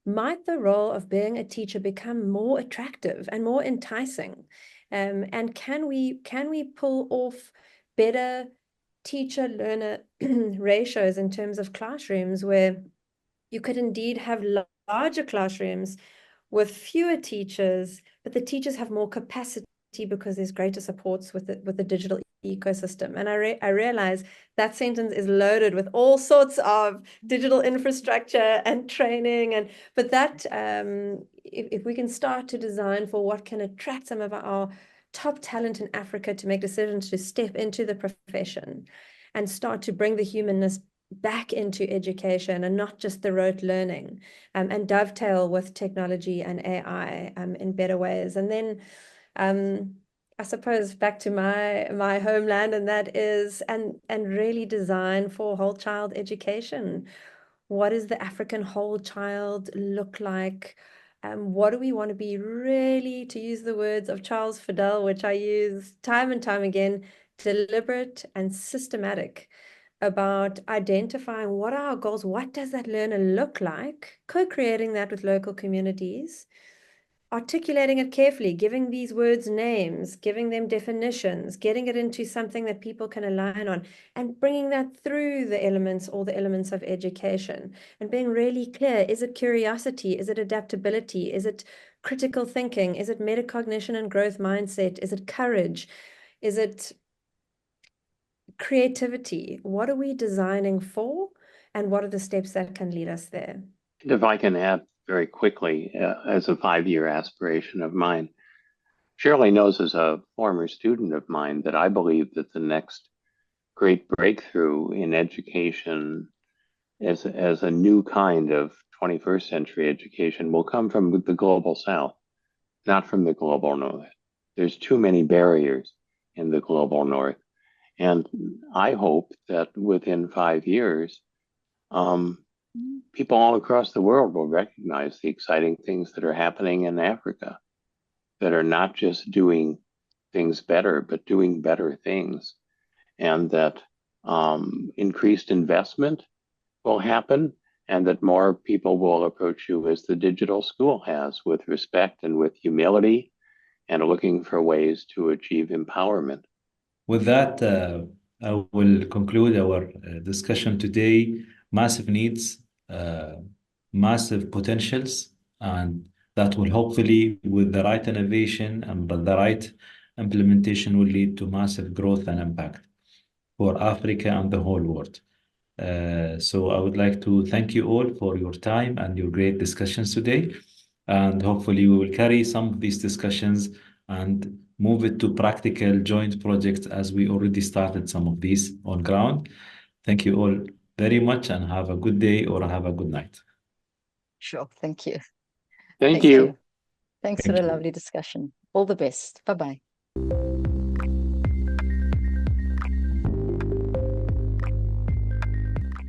Might the role of being a teacher become more attractive and more enticing? And can we pull off better teacher-learner ratios in terms of classrooms, where you could indeed have larger classrooms with fewer teachers, but the teachers have more capacity because there's greater supports with the digital ecosystem? And I realize that sentence is loaded with all sorts of digital infrastructure and training, but that if we can start to design for what can attract some of our top talent in Africa to make decisions to step into the profession and start to bring the humanness back into education and not just the rote learning, and dovetail with technology and AI in better ways. And then I suppose back to my homeland, and that is and really design for whole child education. What does the African whole child look like? What do we want to be, really, to use the words of Charles Fidel, which I use time and time again, deliberate and systematic about identifying what are our goals, what does that learner look like, co-creating that with local communities, articulating it carefully, giving these words names, giving them definitions, getting it into something that people can align on, and bringing that through the elements, all the elements of education, and being really clear. Is it curiosity? Is it adaptability? Is it critical thinking? Is it metacognition and growth mindset? Is it courage? Is it creativity? What are we designing for? And what are the steps that can lead us there? If I can add very quickly, as a 5-year aspiration of mine, Shirley knows as a former student of mine that I believe that the next great breakthrough in education as a new kind of 21st century education will come from the global South, not from the global North. There's too many barriers in the global North. And I hope that within 5 years, people all across the world will recognize the exciting things that are happening in Africa, that are not just doing things better, but doing better things. And that increased investment will happen, and that more people will approach you as the digital school has, with respect and with humility, and looking for ways to achieve empowerment. With that, I will conclude our discussion today. Massive needs, massive potentials, and that will hopefully, with the right innovation and the right implementation, will lead to massive growth and impact for Africa and the whole world. So I would like to thank you all for your time and your great discussions today. And hopefully we will carry some of these discussions and move it to practical joint projects, as we already started some of these on ground. Thank you all very much, and have a good day or have a good night. Sure. Thank you. Thank you. Thanks Thank for a you. lovely discussion. All the best. Bye-bye.